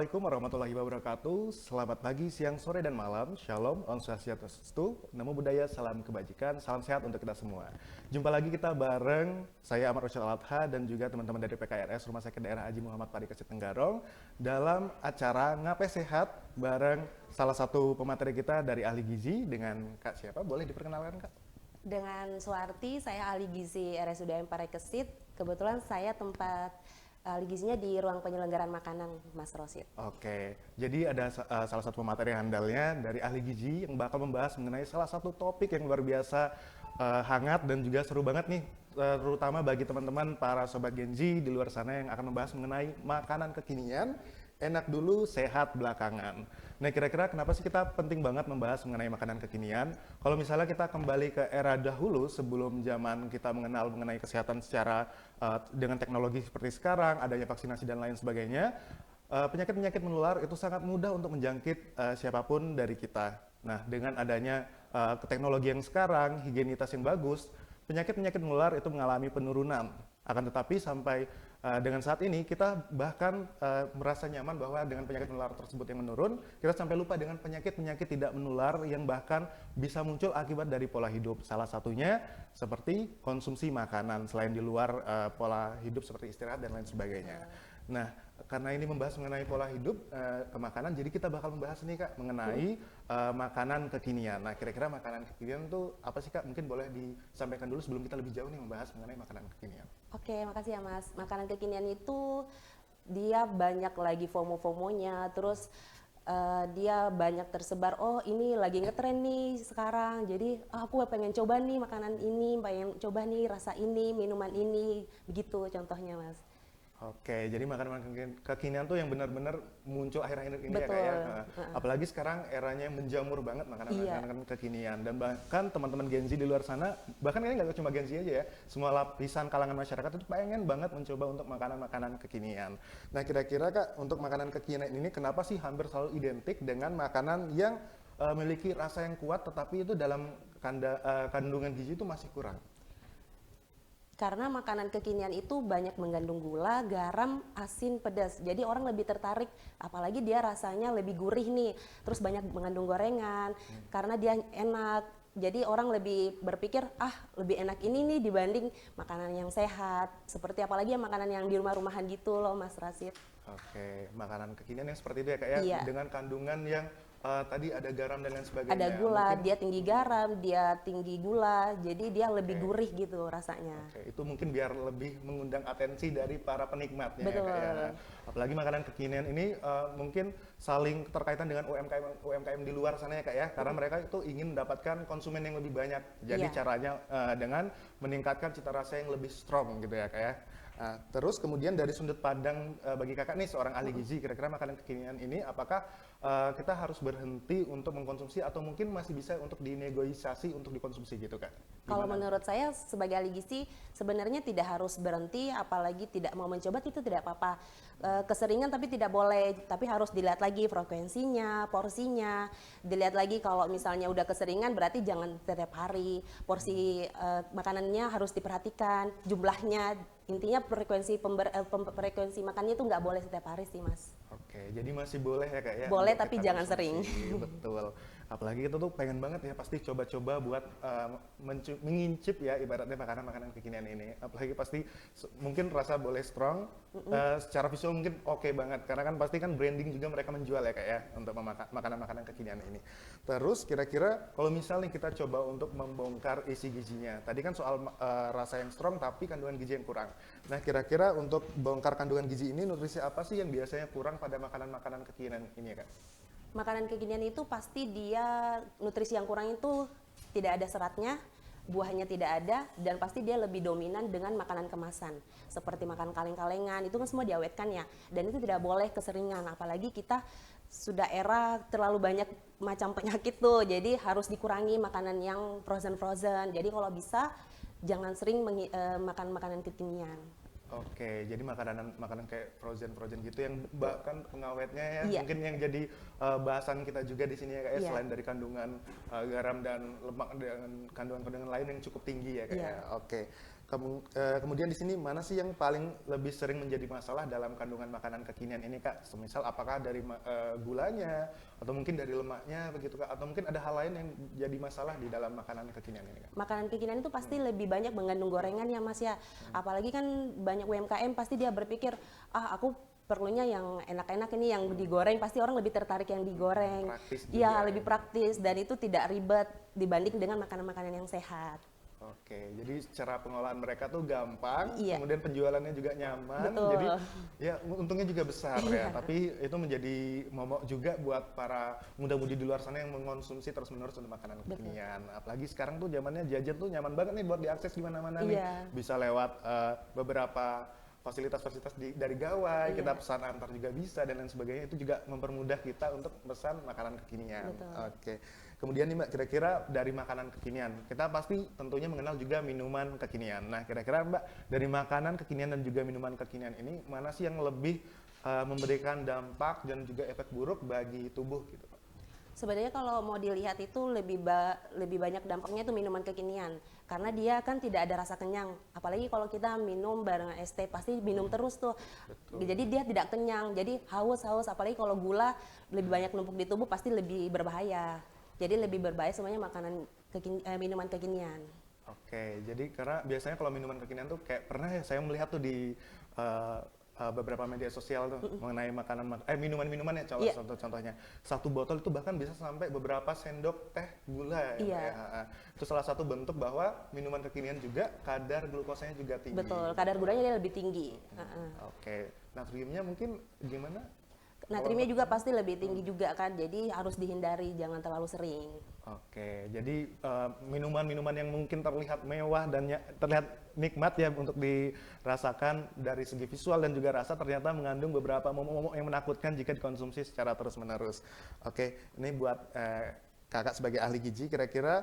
Assalamualaikum warahmatullahi wabarakatuh. Selamat pagi, siang, sore, dan malam. Shalom, Om Swastiastu, Namo Buddhaya, salam kebajikan, salam sehat untuk kita semua. Jumpa lagi kita bareng saya Ahmad Rosyad Alatha dan juga teman-teman dari PKRS Rumah Sakit Daerah Haji Muhammad Parikesit Tenggarong dalam acara Ngape Sehat bareng salah satu pemateri kita dari ahli gizi dengan Kak siapa? Boleh diperkenalkan Kak? Dengan Suwarti, saya ahli gizi RSUDM Parikesit. Kebetulan saya tempat ahli gizinya di ruang penyelenggaraan makanan, Mas Rosid. Oke, jadi ada salah satu pemateri handalnya dari ahli gizi yang bakal membahas mengenai salah satu topik yang luar biasa hangat dan juga seru banget nih, terutama bagi teman-teman para sobat Gen Z di luar sana yang akan membahas mengenai makanan kekinian, enak dulu, sehat belakangan. Nah, kira-kira kenapa sih kita penting banget membahas mengenai makanan kekinian? Kalau misalnya kita kembali ke era dahulu sebelum zaman kita mengenal mengenai kesehatan secara dengan teknologi seperti sekarang, adanya vaksinasi dan lain sebagainya, penyakit-penyakit menular itu sangat mudah untuk menjangkit siapapun dari kita. Nah, dengan adanya teknologi yang sekarang, higienitas yang bagus, penyakit-penyakit menular itu mengalami penurunan. Akan tetapi sampai dengan saat ini kita bahkan merasa nyaman bahwa dengan penyakit menular tersebut yang menurun, kita sampai lupa dengan penyakit-penyakit tidak menular yang bahkan bisa muncul akibat dari pola hidup. Salah satunya seperti konsumsi makanan selain di luar pola hidup seperti istirahat dan lain sebagainya. Nah, karena ini membahas mengenai pola hidup ke makanan, jadi kita bakal membahas nih Kak mengenai makanan kekinian. Nah, kira-kira makanan kekinian tuh apa sih Kak? Mungkin boleh disampaikan dulu sebelum kita lebih jauh nih membahas mengenai makanan kekinian. Oke, makasih ya Mas. Makanan kekinian itu dia banyak lagi FOMO-FOMO-nya, terus dia banyak tersebar, oh ini lagi ngetren nih sekarang, jadi aku pengen coba nih makanan ini, pengen coba nih rasa ini, minuman ini, begitu contohnya Mas. Oke, jadi makanan kekinian tuh yang benar-benar muncul akhir-akhir ini ya Betul. Kak ya. Apalagi sekarang eranya menjamur banget Iya, makanan-makanan kekinian. Dan bahkan teman-teman Gen Z di luar sana, bahkan ini nggak cuma Gen Z aja ya, semua lapisan kalangan masyarakat itu pengen banget mencoba untuk makanan-makanan kekinian. Nah, kira-kira Kak, untuk makanan kekinian ini kenapa sih hampir selalu identik dengan makanan yang memiliki rasa yang kuat tetapi itu dalam kandungan gizi itu masih kurang? karena makanan kekinian itu banyak mengandung gula, garam, asin, pedas. Jadi orang lebih tertarik, apalagi dia rasanya lebih gurih nih. Terus banyak mengandung gorengan, karena dia enak. Jadi orang lebih berpikir, lebih enak ini nih dibanding makanan yang sehat. Seperti apalagi yang makanan yang di rumah-rumahan gitu loh Mas Rasid. Oke, makanan kekinian yang seperti itu ya Kak ya, Iya. dengan kandungan yang tadi ada garam dan lain Ada sebagainya. gula, Mungkin dia tinggi garam, dia tinggi gula, jadi dia lebih oke, gurih gitu rasanya. oke, itu mungkin biar lebih mengundang atensi dari para penikmatnya ya Kak ya. Betul. Apalagi makanan kekinian ini mungkin saling terkaitan dengan UMKM UMKM di luar sana ya Kak ya, karena mereka itu ingin mendapatkan konsumen yang lebih banyak. Jadi Iya. caranya dengan meningkatkan cita rasa yang lebih strong gitu ya Kak ya. Terus kemudian dari sudut pandang bagi kakak nih seorang ahli gizi, kira-kira makanan kekinian ini apakah kita harus berhenti untuk mengkonsumsi atau mungkin masih bisa untuk dinegosiasi untuk dikonsumsi gitu kak? Kalau Gimana? menurut saya sebagai ahli gizi sebenarnya tidak harus berhenti, apalagi tidak mau mencoba itu tidak apa-apa. Keseringan tapi tidak boleh, tapi harus dilihat lagi frekuensinya, porsinya. Dilihat lagi kalau misalnya udah keseringan berarti jangan setiap hari. Porsi makanannya harus diperhatikan, jumlahnya. Intinya frekuensi makannya itu nggak boleh setiap hari sih Mas. Oke, jadi masih boleh ya kak ya Boleh untuk tapi kita jangan konsumsi. sering. Betul. Apalagi kita tuh pengen banget ya pasti coba-coba buat mengincip ya ibaratnya makanan-makanan kekinian ini. Apalagi pasti mungkin rasa boleh strong, secara visual mungkin oke banget karena kan pasti kan branding juga mereka menjual ya kak ya untuk makanan-makanan kekinian ini. Terus kira-kira kalau misalnya kita coba untuk membongkar isi gizinya, tadi kan soal rasa yang strong tapi kandungan gizi yang kurang. Nah kira-kira untuk bongkar kandungan gizi ini nutrisi apa sih yang biasanya kurang pada makanan-makanan kekinian ini ya kak? Makanan kekinian itu pasti dia nutrisi yang kurang itu tidak ada seratnya, buahnya tidak ada, dan pasti dia lebih dominan dengan makanan kemasan. Seperti makan kaleng-kalengan, itu kan semua diawetkan ya. Dan itu tidak boleh keseringan, apalagi kita sudah era terlalu banyak macam penyakit tuh, jadi harus dikurangi makanan yang frozen-frozen. Jadi kalau bisa jangan sering makan makanan kekinian. Oke, jadi makanan kayak frozen gitu yang bahkan pengawetnya ya Iya, mungkin yang jadi bahasan kita juga di sini ya kayak iya, selain dari kandungan garam dan lemak dengan kandungan-kandungan lain yang cukup tinggi ya kayak. iya. Oke. Kemudian di sini mana sih yang paling lebih sering menjadi masalah dalam kandungan makanan kekinian ini Kak? Semisal apakah dari gulanya atau mungkin dari lemaknya begitu Kak? Atau mungkin ada hal lain yang jadi masalah di dalam makanan kekinian ini Kak? Makanan kekinian itu pasti lebih banyak mengandung gorengan ya Mas ya. Apalagi kan banyak UMKM pasti dia berpikir, ah aku perlunya yang enak-enak ini yang digoreng, pasti orang lebih tertarik yang digoreng. Praktis juga Iya, ya. lebih praktis dan itu tidak ribet dibanding dengan makanan-makanan yang sehat. Oke, jadi secara pengolahan mereka tuh gampang, Iya. kemudian penjualannya juga nyaman, Betul. jadi ya untungnya juga besar ya. Iya. Tapi itu menjadi momok juga buat para muda-mudi di luar sana yang mengkonsumsi terus-menerus untuk makanan kekinian. Apalagi sekarang tuh zamannya jajan tuh nyaman banget nih buat diakses di mana-mana nih. Iya. Bisa lewat beberapa fasilitas-fasilitas dari gawai, kita pesan antar juga bisa dan lain sebagainya. Itu juga mempermudah kita untuk pesan makanan kekinian. Betul. Oke. Kemudian nih Mbak, kira-kira dari makanan kekinian, kita pasti tentunya mengenal juga minuman kekinian. Nah, kira-kira Mbak, dari makanan kekinian dan juga minuman kekinian ini, mana sih yang lebih memberikan dampak dan juga efek buruk bagi tubuh gitu Pak? Sebenarnya kalau mau dilihat itu lebih banyak dampaknya itu minuman kekinian karena dia kan tidak ada rasa kenyang. Apalagi kalau kita minum bareng es teh pasti minum terus tuh. Betul. Jadi dia tidak kenyang. Jadi haus. Apalagi kalau gula lebih banyak numpuk di tubuh pasti lebih berbahaya. Jadi lebih berbahaya semuanya minuman kekinian. Oke, jadi karena biasanya kalau minuman kekinian tuh kayak pernah ya saya melihat tuh di beberapa media sosial tuh mengenai minuman-minuman ya Iya. contohnya. Satu botol itu bahkan bisa sampai beberapa sendok teh gula ya. Iya. Mbak, ya. Itu salah satu bentuk bahwa minuman kekinian juga kadar glukosanya juga tinggi. Betul, kadar gulanya dia lebih tinggi. Oke, natriumnya mungkin gimana? Natriumnya juga pasti lebih tinggi juga kan, jadi harus dihindari, jangan terlalu sering. Oke, jadi minuman-minuman yang mungkin terlihat mewah dan terlihat nikmat ya untuk dirasakan dari segi visual dan juga rasa ternyata mengandung beberapa momok-momok yang menakutkan jika dikonsumsi secara terus-menerus. Oke, ini buat kakak sebagai ahli gizi, kira-kira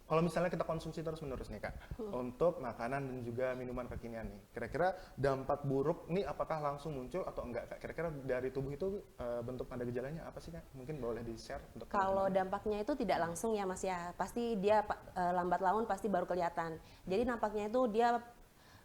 kalau misalnya kita konsumsi terus-menerus nih kak, untuk makanan dan juga minuman kekinian nih, kira-kira dampak buruk nih apakah langsung muncul atau enggak kak? Kira-kira dari tubuh itu bentuk tanda gejalanya apa sih kak? Mungkin boleh di-share untuk Kalau teman-teman. dampaknya itu tidak langsung ya Mas ya, pasti dia lambat laun pasti baru kelihatan. Jadi nampaknya itu dia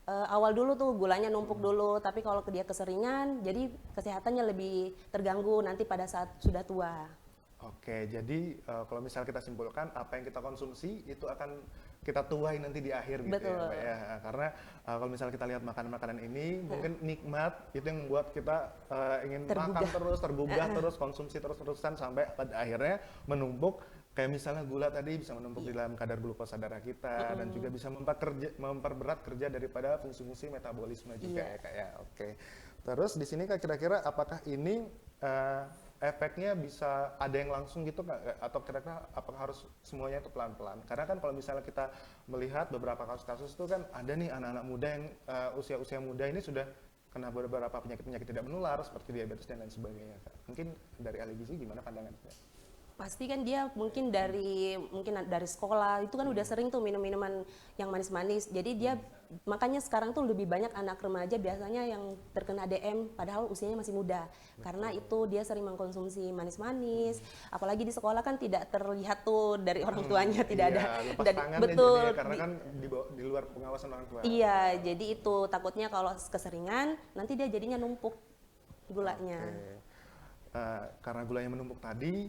awal dulu tuh gulanya numpuk dulu, tapi kalau dia keseringan, jadi kesehatannya lebih terganggu nanti pada saat sudah tua. Oke, jadi kalau misal kita simpulkan apa yang kita konsumsi itu akan kita tuai nanti di akhir gitu Betul. ya Mbak ya. Karena kalau misal kita lihat makanan-makanan ini mungkin nikmat itu yang membuat kita ingin makan terus, tergugah terus, konsumsi terus-terusan sampai pada akhirnya menumpuk. Kayak misalnya gula tadi bisa menumpuk di dalam kadar glukosa darah kita dan juga bisa memperberat kerja daripada fungsi-fungsi metabolisme juga ya Kak ya. Oke. Terus di sini Kak kira-kira apakah ini efeknya bisa ada yang langsung gitu nggak? Atau kira-kira apakah harus semuanya itu pelan-pelan? Karena kan kalau misalnya kita melihat beberapa kasus-kasus itu kan ada nih anak-anak muda yang usia-usia muda ini sudah kena beberapa penyakit-penyakit tidak menular seperti diabetes dan lain sebagainya. Kak. Mungkin dari ahli gizi gimana pandangannya? Pasti kan dia mungkin dari sekolah itu kan udah sering tuh minum-minuman yang manis-manis. Jadi dia makanya sekarang tuh lebih banyak anak remaja biasanya yang terkena DM padahal usianya masih muda. Karena itu dia sering mengkonsumsi manis-manis. Apalagi di sekolah kan tidak terlihat tuh dari orang tuanya tidak ada. Lepas Dan tangan betul. ya, karena kan di luar pengawasan orang tua. Iya, jadi itu takutnya kalau keseringan nanti dia jadinya numpuk gulanya. Oke. Karena gulanya menumpuk tadi,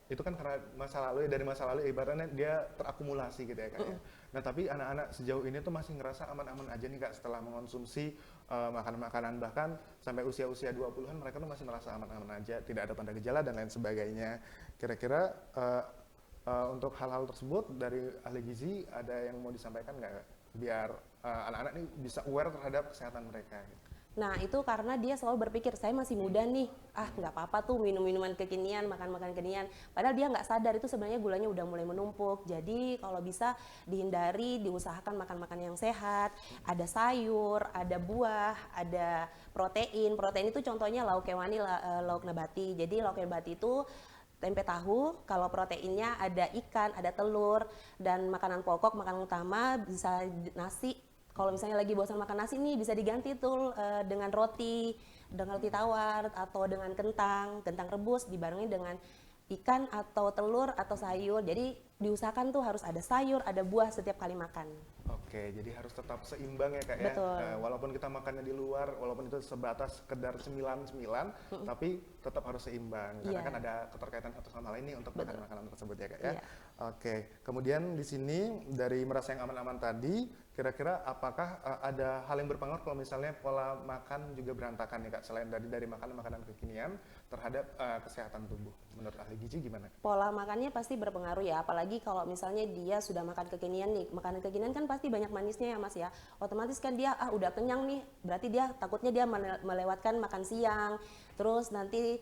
itu kan karena masa lalu ya, dari masa lalu ibaratnya dia terakumulasi gitu ya kak ya. Nah tapi anak-anak sejauh ini tuh masih ngerasa aman-aman aja nih kak setelah mengonsumsi makanan-makanan bahkan sampai usia-usia 20-an mereka tuh masih merasa aman-aman aja, tidak ada tanda gejala dan lain sebagainya. Kira-kira untuk hal-hal tersebut dari ahli gizi ada yang mau disampaikan nggak Kak? Biar anak-anak ini bisa aware terhadap kesehatan mereka gitu. Nah itu karena dia selalu berpikir saya masih muda nih, nggak apa-apa tuh minum-minuman kekinian, makan-makan kekinian. Padahal dia nggak sadar itu sebenarnya gulanya udah mulai menumpuk. Jadi kalau bisa dihindari, diusahakan makan-makan yang sehat. Ada sayur, ada buah, ada protein. Protein itu contohnya lauk hewani, lauk nabati. Jadi lauk nabati itu tempe tahu, kalau proteinnya ada ikan, ada telur, dan makanan pokok, makanan utama bisa nasi. Kalau misalnya lagi bosan makan nasi nih bisa diganti tuh dengan roti tawar atau dengan kentang rebus dibarengi dengan ikan atau telur atau sayur. Jadi diusahakan tuh harus ada sayur, ada buah setiap kali makan. Oke, jadi harus tetap seimbang ya kak ya. Betul. Walaupun kita makannya di luar, walaupun itu sebatas sekedar cemilan-cemilan, tapi tetap harus seimbang. Karena Iya. kan ada keterkaitan satu sama lain nih untuk Betul. makanan-makanan tersebut ya kak ya. Iya. Oke, kemudian di sini dari merasa yang aman-aman tadi, kira-kira apakah ada hal yang berpengaruh kalau misalnya pola makan juga berantakan nih kak, selain dari makanan-makanan kekinian terhadap kesehatan tubuh? Menurut ahli gizi gimana? Pola makannya pasti berpengaruh ya, apalagi kalau misalnya dia sudah makan kekinian nih. Makanan kekinian kan pasti banyak manisnya ya Mas ya. Otomatis kan dia udah kenyang nih, berarti dia takutnya dia melewatkan makan siang, terus nanti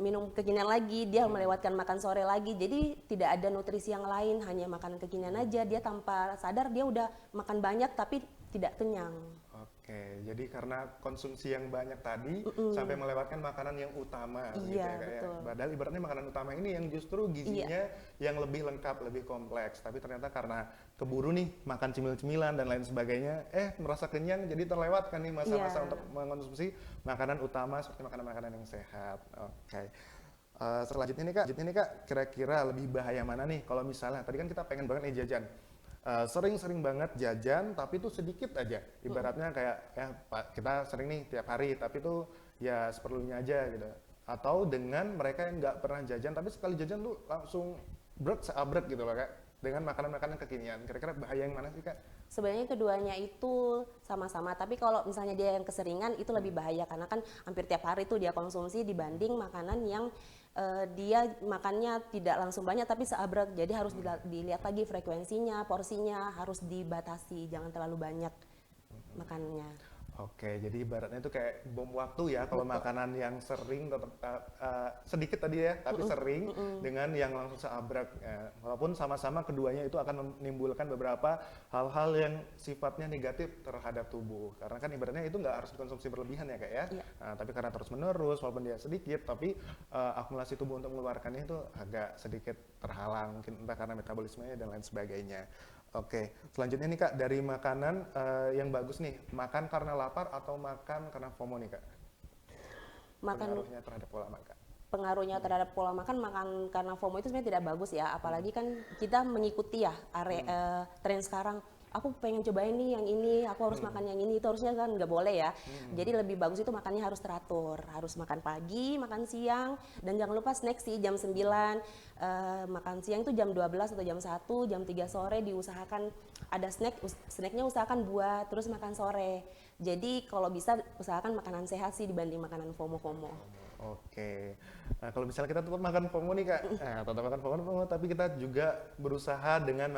minum kekinian lagi, dia melewatkan makan sore lagi. Jadi tidak ada nutrisi yang lain, hanya makanan kekinian aja. Dia tanpa sadar dia udah makan banyak tapi tidak kenyang. Oke, jadi karena konsumsi yang banyak tadi sampai melewatkan makanan yang utama gitu Iya, ya Kak ya. betul. Padahal ibaratnya makanan utama ini yang justru gizinya yang lebih lengkap, lebih kompleks. Tapi ternyata karena keburu nih makan cemil-cemilan dan lain sebagainya, merasa kenyang jadi terlewatkan nih masa-masa Iya. untuk mengonsumsi makanan utama seperti makanan-makanan yang sehat. Oke. Selanjutnya nih Kak, kira-kira lebih bahaya mana nih kalau misalnya tadi kan kita pengen banget nih jajan. Sering-sering banget jajan tapi itu sedikit aja, ibaratnya kayak ya Pak, kita sering nih tiap hari tapi itu ya seperlunya aja gitu, atau dengan mereka yang nggak pernah jajan tapi sekali jajan tuh langsung seabrek gitu loh Kak, dengan makanan-makanan kekinian. Kira-kira bahaya yang mana sih Kak? Sebenarnya keduanya itu sama-sama, tapi kalau misalnya dia yang keseringan itu lebih bahaya karena kan hampir tiap hari tuh dia konsumsi dibanding makanan yang dia makannya tidak langsung banyak tapi seabrek. Jadi harus dilihat lagi frekuensinya, porsinya harus dibatasi, jangan terlalu banyak makannya. Oke, jadi ibaratnya itu kayak bom waktu ya kalau makanan yang sering sedikit tadi ya, tapi sering dengan yang langsung seabrek. Ya, walaupun sama-sama keduanya itu akan menimbulkan beberapa hal-hal yang sifatnya negatif terhadap tubuh. Karena kan ibaratnya itu nggak harus dikonsumsi berlebihan ya kak ya. Iya. Nah, tapi karena terus-menerus, walaupun dia sedikit, tapi akumulasi tubuh untuk mengeluarkannya itu agak sedikit terhalang, mungkin entah karena metabolismenya dan lain sebagainya. Oke, selanjutnya nih Kak, dari makanan yang bagus nih, makan karena lapar atau makan karena FOMO nih Kak? Makan Pengaruhnya terhadap pola makan. pengaruhnya terhadap pola makan karena FOMO itu sebenarnya tidak bagus ya, apalagi kan kita mengikuti ya tren sekarang. Aku pengen cobain nih yang ini, aku harus makan yang ini, itu harusnya kan nggak boleh ya. Jadi lebih bagus itu makannya harus teratur, harus makan pagi, makan siang, dan jangan lupa snack sih jam 9, makan siang itu jam 12 atau jam 1, jam 3 sore diusahakan ada snacknya usahakan buat, terus makan sore. Jadi kalau bisa usahakan makanan sehat sih dibanding makanan FOMO-FOMO. Oke, nah kalau misalnya kita tetap makan FOMO nih Kak, tetap makan FOMO, tapi kita juga berusaha dengan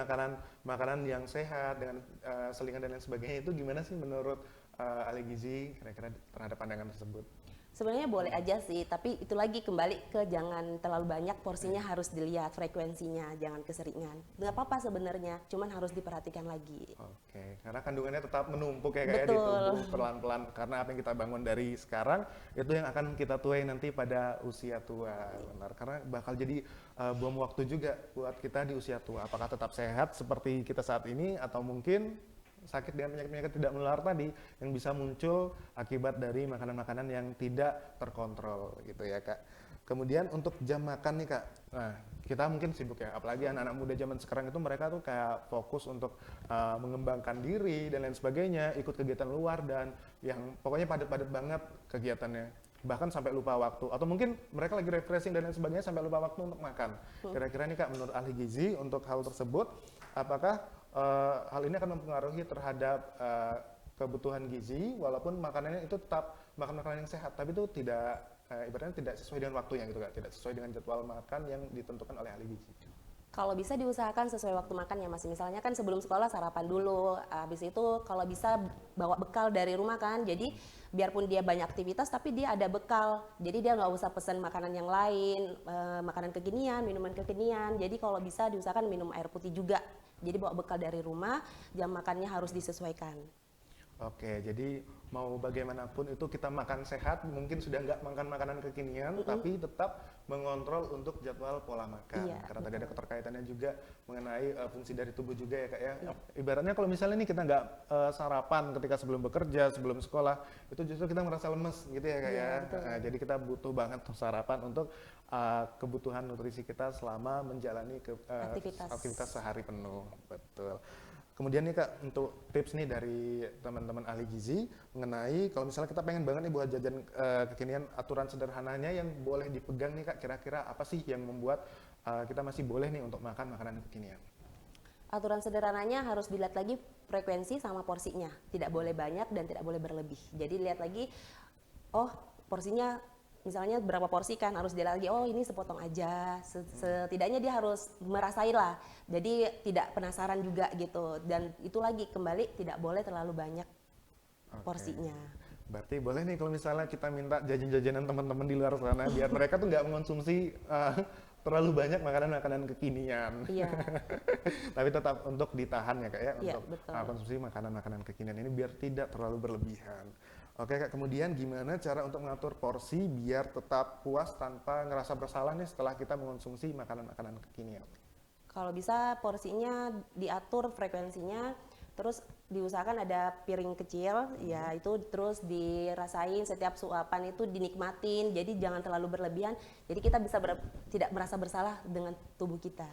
makanan yang sehat, dengan selingan dan lain sebagainya, itu gimana sih menurut ahli gizi kira-kira terhadap pandangan tersebut? Sebenarnya boleh aja sih, tapi itu lagi kembali ke jangan terlalu banyak, porsinya harus dilihat frekuensinya, jangan keseringan. Nggak apa-apa sebenarnya, cuman harus diperhatikan lagi. Oke, karena kandungannya tetap menumpuk ya kayak di Betul. tubuh pelan-pelan. Karena apa yang kita bangun dari sekarang itu yang akan kita tuai nanti pada usia tua, benar. Karena bakal jadi bom waktu juga buat kita di usia tua. Apakah tetap sehat seperti kita saat ini atau mungkin sakit dengan penyakit-penyakit tidak menular tadi yang bisa muncul akibat dari makanan-makanan yang tidak terkontrol gitu ya Kak. Kemudian untuk jam makan nih Kak, nah kita mungkin sibuk ya, apalagi anak-anak muda zaman sekarang itu mereka tuh kayak fokus untuk mengembangkan diri dan lain sebagainya, ikut kegiatan luar dan yang pokoknya padat-padat banget kegiatannya, bahkan sampai lupa waktu, atau mungkin mereka lagi refreshing dan lain sebagainya sampai lupa waktu untuk makan. Kira-kira nih Kak, menurut ahli gizi untuk hal tersebut, apakah hal ini akan mempengaruhi terhadap kebutuhan gizi walaupun makanannya itu tetap makan makanan yang sehat, tapi itu tidak ibaratnya tidak sesuai dengan waktunya gitu Kak, tidak sesuai dengan jadwal makan yang ditentukan oleh ahli gizi. Kalau bisa diusahakan sesuai waktu makan ya Mas. Misalnya kan sebelum sekolah sarapan dulu, habis itu kalau bisa bawa bekal dari rumah kan. Jadi biarpun dia banyak aktivitas tapi dia ada bekal. Jadi dia nggak usah pesan makanan yang lain, makanan kekinian, minuman kekinian. Jadi kalau bisa diusahakan minum air putih juga. Jadi bawa bekal dari rumah, jam makannya harus disesuaikan. Oke, jadi mau bagaimanapun itu kita makan sehat, mungkin sudah nggak makan makanan kekinian, tapi tetap mengontrol untuk jadwal pola makan. Iya, Karena tadi ada keterkaitannya juga mengenai fungsi dari tubuh juga ya Kak ya. Ibaratnya kalau misalnya nih kita nggak sarapan ketika sebelum bekerja, sebelum sekolah, itu justru kita merasa lemes gitu ya Kak Iya, ya. betul. Jadi kita butuh banget tuh sarapan untuk kebutuhan nutrisi kita selama menjalani aktivitas sehari penuh. Betul. kemudian nih Kak, untuk tips nih dari teman-teman ahli gizi mengenai kalau misalnya kita pengen banget nih buat jajan kekinian, aturan sederhananya yang boleh dipegang nih Kak, kira-kira apa sih yang membuat kita masih boleh nih untuk makan makanan kekinian? Aturan sederhananya harus dilihat lagi frekuensi sama porsinya. Tidak boleh banyak dan tidak boleh berlebih. Jadi lihat lagi, oh porsinya misalnya berapa porsi kan, harus dilihat lagi, oh ini sepotong aja. Setidaknya dia harus merasain lah. Jadi tidak penasaran juga gitu. Dan itu lagi kembali tidak boleh terlalu banyak porsinya. Berarti boleh nih kalau misalnya kita minta jajan-jajanan teman-teman di luar sana biar mereka tuh nggak mengonsumsi terlalu banyak makanan-makanan kekinian. Iya. Tapi tetap untuk ditahan ya Kak ya, Iya, untuk betul. konsumsi makanan-makanan kekinian ini biar tidak terlalu berlebihan. Oke Kak, kemudian gimana cara untuk mengatur porsi biar tetap puas tanpa ngerasa bersalah nih setelah kita mengonsumsi makanan-makanan kekinian? Kalau bisa porsinya diatur frekuensinya, terus diusahakan ada piring kecil, ya itu terus dirasain setiap suapan itu dinikmatin, jadi jangan terlalu berlebihan, jadi kita bisa tidak merasa bersalah dengan tubuh kita.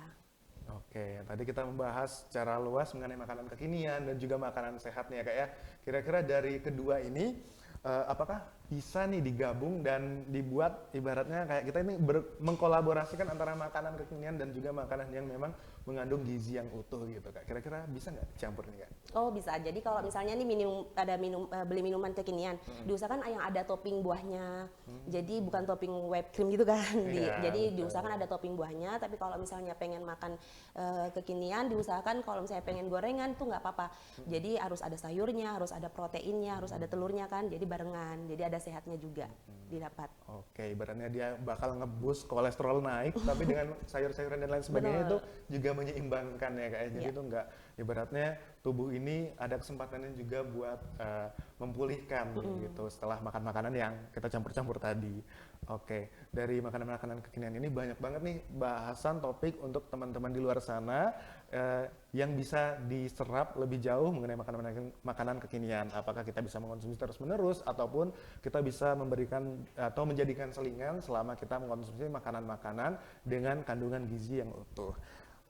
Oke, tadi kita membahas secara luas mengenai makanan kekinian dan juga makanan sehat nih ya Kak ya. Kira-kira dari kedua ini, apakah bisa nih digabung dan dibuat ibaratnya kayak kita ini mengkolaborasikan antara makanan kekinian dan juga makanan yang memang mengandung gizi yang utuh gitu Kak. Kira-kira bisa nggak dicampur nih Kak? Oh bisa, jadi kalau misalnya nih beli minuman kekinian, diusahakan yang ada topping buahnya, jadi bukan topping whipped cream gitu kan. Iya, Jadi betul. diusahakan ada topping buahnya, tapi kalau misalnya pengen makan kekinian, diusahakan kalau misalnya pengen gorengan tuh nggak apa-apa. Jadi harus ada sayurnya, harus ada proteinnya, harus ada telurnya kan, jadi barengan, jadi ada sehatnya juga didapat. Oke, ibaratnya dia bakal ngeboost kolesterol naik, tapi dengan sayur-sayuran dan lain sebagainya Betul. itu juga menyeimbangkan ya Kak. Jadi Iya. itu enggak, ibaratnya tubuh ini ada kesempatannya juga buat memulihkan gitu setelah makan makanan yang kita campur-campur tadi. Oke, dari makanan-makanan kekinian ini banyak banget nih bahasan topik untuk teman-teman di luar sana yang bisa diserap lebih jauh mengenai makanan kekinian. Apakah kita bisa mengkonsumsi terus-menerus ataupun kita bisa memberikan atau menjadikan selingan selama kita mengkonsumsi makanan-makanan dengan kandungan gizi yang utuh.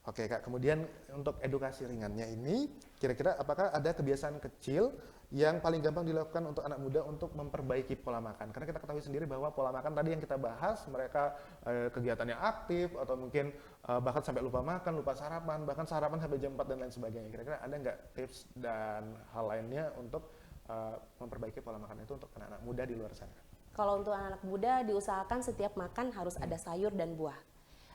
Oke Kak, kemudian untuk edukasi ringannya ini, kira-kira apakah ada kebiasaan kecil yang paling gampang dilakukan untuk anak muda untuk memperbaiki pola makan? Karena kita ketahui sendiri bahwa pola makan tadi yang kita bahas, mereka kegiatannya aktif atau mungkin bahkan sampai lupa makan, lupa sarapan, bahkan sarapan sampai jam 4 dan lain sebagainya. Kira-kira ada nggak tips dan hal lainnya untuk memperbaiki pola makan itu untuk anak-anak muda di luar sana? Kalau untuk anak muda diusahakan setiap makan harus ada sayur dan buah.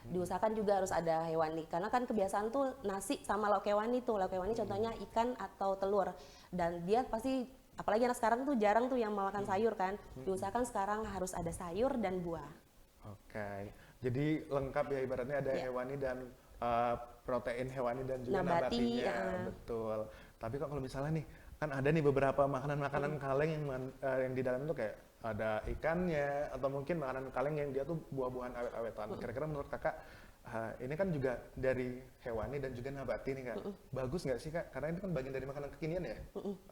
Diusahakan juga harus ada hewani, karena kan kebiasaan tuh nasi sama lauk hewani tuh. Lauk hewani contohnya ikan atau telur, dan dia pasti, apalagi anak sekarang tuh jarang tuh yang makan sayur kan. Diusahakan sekarang harus ada sayur dan buah. Oke, jadi lengkap ya ibaratnya ada Ya. hewani dan protein hewani dan juga Nabati, nabatinya, betul. Tapi kok kalau misalnya nih, kan ada nih beberapa makanan-makanan kaleng yang di dalam itu kayak ada ikannya atau mungkin makanan kaleng yang dia tuh buah-buahan awet-awetan. Kira-kira menurut kakak ini kan juga dari hewani dan juga nabati nih kak. Bagus nggak sih kak? Karena ini kan bagian dari makanan kekinian ya.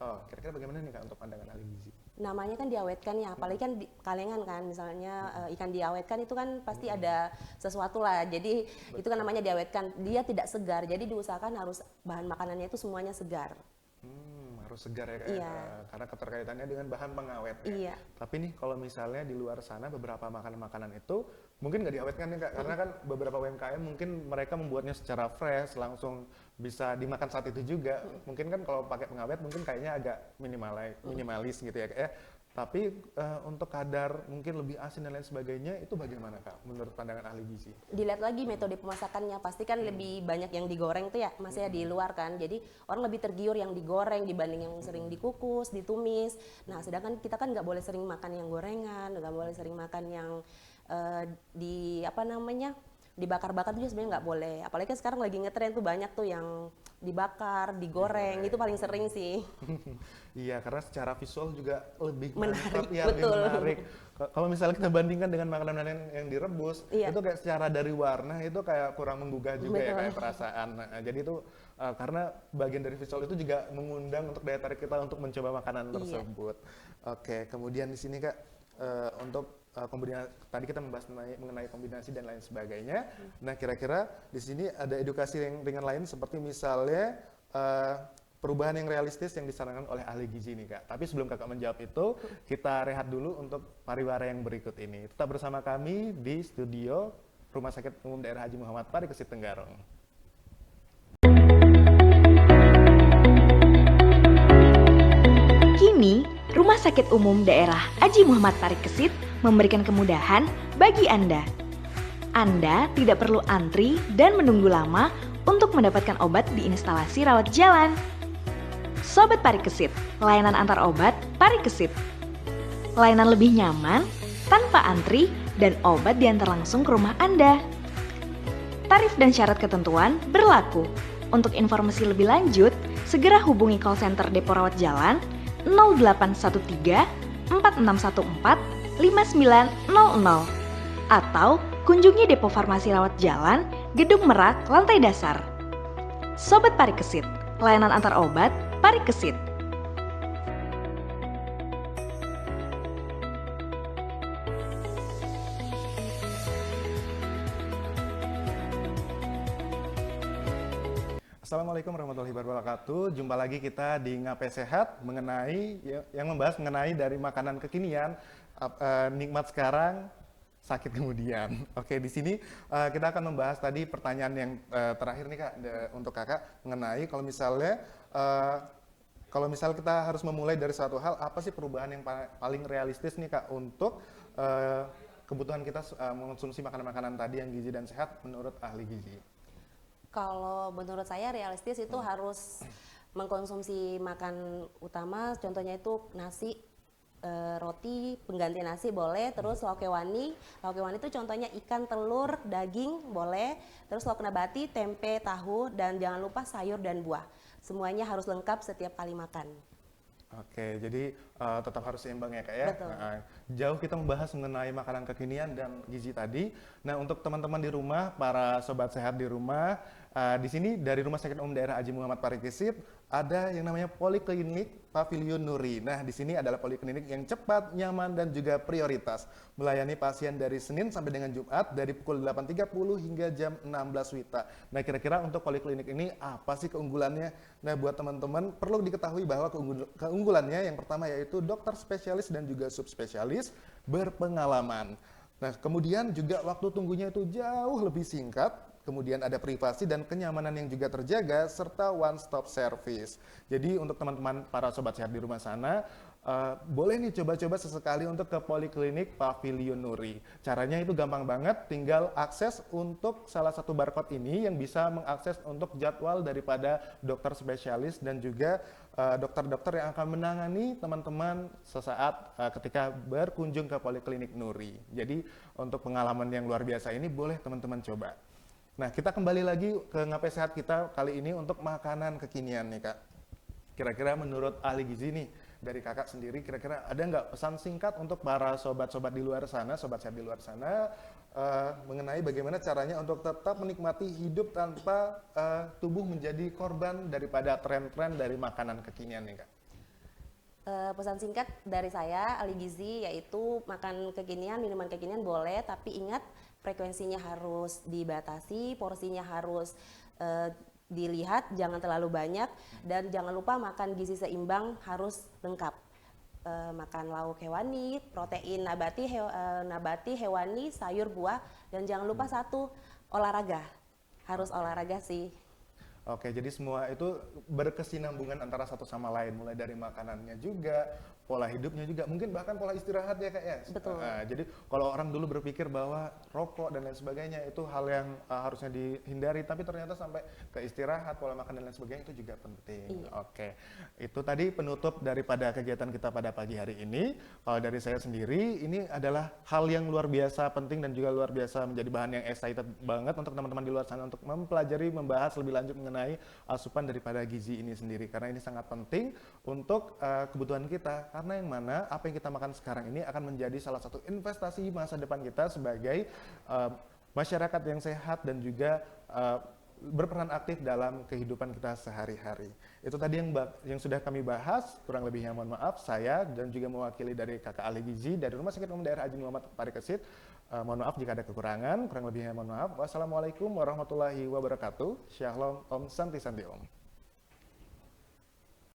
Oh, kira-kira bagaimana nih kak untuk pandangan ahli gizi? Namanya kan diawetkan ya, apalagi kan kalengan kan, misalnya ikan diawetkan itu kan pasti ada sesuatu lah. Jadi itu kan namanya diawetkan, dia tidak segar. Jadi diusahakan harus bahan makanannya itu semuanya segar. Harus segar ya kak, Iya. karena keterkaitannya dengan bahan pengawet ya. Iya. Tapi nih kalau misalnya di luar sana beberapa makanan-makanan itu mungkin nggak diawetkan nih kak, karena kan beberapa UMKM mungkin mereka membuatnya secara fresh, langsung bisa dimakan saat itu juga. Mungkin kan kalau pakai pengawet mungkin kayaknya agak minimalis gitu ya kak ya. Tapi untuk kadar mungkin lebih asin dan lain sebagainya itu bagaimana kak menurut pandangan ahli gizi? Dilihat lagi metode pemasakannya, pasti kan lebih banyak yang digoreng tuh ya, masih di luar kan. Jadi orang lebih tergiur yang digoreng dibanding yang sering dikukus, ditumis. Nah, sedangkan kita kan nggak boleh sering makan yang gorengan, nggak boleh sering makan yang dibakar-bakar juga sebenarnya nggak boleh. Apalagi kan sekarang lagi ngetren tuh banyak tuh yang dibakar, digoreng, itu paling sering sih. Iya, karena secara visual juga lebih Menarik, mantap ya, lebih betul. menarik. Kalau misalnya kita bandingkan dengan makanan-makanan yang direbus, Iya. itu kayak secara dari warna itu kayak kurang menggugah juga ya Betul. kayak perasaan. Nah, jadi itu karena bagian dari visual itu juga mengundang untuk daya tarik kita untuk mencoba makanan Iya. tersebut. Oke, kemudian di sini Kak untuk kombinasi tadi kita membahas mengenai kombinasi dan lain sebagainya. Nah, kira-kira di sini ada edukasi yang ringan lain seperti misalnya eh, perubahan yang realistis yang disarankan oleh ahli gizi nih Kak. Tapi sebelum Kakak menjawab itu, kita rehat dulu untuk pariwara yang berikut ini. Tetap bersama kami di studio Rumah Sakit Umum Daerah Haji Muhammad Parikesit Tenggarong. Kini, Rumah Sakit Umum Daerah Haji Muhammad Parikesit memberikan kemudahan bagi Anda. Anda tidak perlu antri dan menunggu lama untuk mendapatkan obat di instalasi rawat jalan. Sobat Parikesit, layanan antar obat Parikesit. Layanan lebih nyaman, tanpa antri, dan obat diantar langsung ke rumah Anda. Tarif dan syarat ketentuan berlaku. Untuk informasi lebih lanjut, segera hubungi call center Depo Rawat Jalan 0813 4614 5900 atau kunjungi Depo Farmasi Rawat Jalan Gedung Merak lantai dasar. Sobat Parikesit, layanan antar obat Parikesit. Assalamualaikum warahmatullahi wabarakatuh. Jumpa lagi kita di Ngape Sehat yang membahas mengenai dari makanan kekinian, nikmat sekarang, sakit kemudian. Oke, di sini kita akan membahas tadi pertanyaan yang terakhir nih Kak untuk Kakak mengenai kalau misal kita harus memulai dari suatu hal, apa sih perubahan yang paling realistis nih Kak untuk kebutuhan kita mengonsumsi makanan-makanan tadi yang gizi dan sehat menurut ahli gizi? Kalau menurut saya realistis itu harus mengkonsumsi makan utama, contohnya itu nasi, roti, pengganti nasi boleh, terus lauk hewani itu contohnya ikan, telur, daging boleh, terus lauk nabati, tempe, tahu, dan jangan lupa sayur dan buah. Semuanya harus lengkap setiap kali makan. Oke, jadi tetap harus seimbang ya Kak ya. Betul. Jauh kita membahas mengenai makanan kekinian dan gizi tadi. Nah, untuk teman-teman di rumah, para sobat sehat di rumah, di sini dari Rumah Sakit Umum Daerah Haji Muhammad Parikesit ada yang namanya Poliklinik Pavilion Nuri. Nah, di sini adalah poliklinik yang cepat, nyaman, dan juga prioritas. Melayani pasien dari Senin sampai dengan Jumat dari pukul 8.30 hingga jam 16 WITA. Nah, kira-kira untuk poliklinik ini apa sih keunggulannya? Nah, buat teman-teman perlu diketahui bahwa keunggulannya yang pertama yaitu dokter spesialis dan juga subspesialis berpengalaman. Nah, kemudian juga waktu tunggunya itu jauh lebih singkat. Kemudian ada privasi dan kenyamanan yang juga terjaga, serta one stop service. Jadi untuk teman-teman para sobat sehat di rumah sana, boleh nih coba-coba sesekali untuk ke Poliklinik Pavilion Nuri. Caranya itu gampang banget, tinggal akses untuk salah satu barcode ini yang bisa mengakses untuk jadwal daripada dokter spesialis dan juga dokter-dokter yang akan menangani teman-teman sesaat ketika berkunjung ke Poliklinik Nuri. Jadi untuk pengalaman yang luar biasa ini boleh teman-teman coba. Nah, kita kembali lagi ke Ngape Sehat kita kali ini untuk makanan kekinian nih Kak. Kira-kira menurut ahli gizi nih, dari Kakak sendiri kira-kira ada nggak pesan singkat untuk para sobat-sobat di luar sana, sobat sehat di luar sana, mengenai bagaimana caranya untuk tetap menikmati hidup tanpa tubuh menjadi korban daripada tren-tren dari makanan kekinian nih Kak? Pesan singkat dari saya, ahli gizi, yaitu makan kekinian, minuman kekinian boleh, tapi ingat frekuensinya harus dibatasi, porsinya harus dilihat, jangan terlalu banyak, dan jangan lupa makan gizi seimbang harus lengkap. Makan lauk hewani, protein nabati, hewani, sayur, buah, dan jangan lupa satu, olahraga. Harus olahraga sih. Oke, jadi semua itu berkesinambungan antara satu sama lain, mulai dari makanannya juga, pola hidupnya juga, mungkin bahkan pola istirahat ya Kak ya. Betul. Jadi kalau orang dulu berpikir bahwa rokok dan lain sebagainya itu hal yang harusnya dihindari, tapi ternyata sampai ke istirahat, pola makan dan lain sebagainya itu juga penting. Iya. Oke, itu tadi penutup daripada kegiatan kita pada pagi hari ini. Kalau dari saya sendiri, ini adalah hal yang luar biasa penting dan juga luar biasa menjadi bahan yang excited banget untuk teman-teman di luar sana untuk mempelajari, membahas lebih lanjut mengenai asupan daripada gizi ini sendiri, karena ini sangat penting untuk kebutuhan kita, karena yang mana apa yang kita makan sekarang ini akan menjadi salah satu investasi masa depan kita sebagai masyarakat yang sehat dan juga berperan aktif dalam kehidupan kita sehari-hari. Itu tadi yang sudah kami bahas, kurang lebihnya mohon maaf, saya dan juga mewakili dari kakak ahli gizi dari Rumah Sakit Umum Daerah Haji Muhammad Parikesit. Mohon maaf jika ada kekurangan, kurang lebihnya mohon maaf. Wassalamualaikum warahmatullahi wabarakatuh. Shalom, Om Santi Santi Om.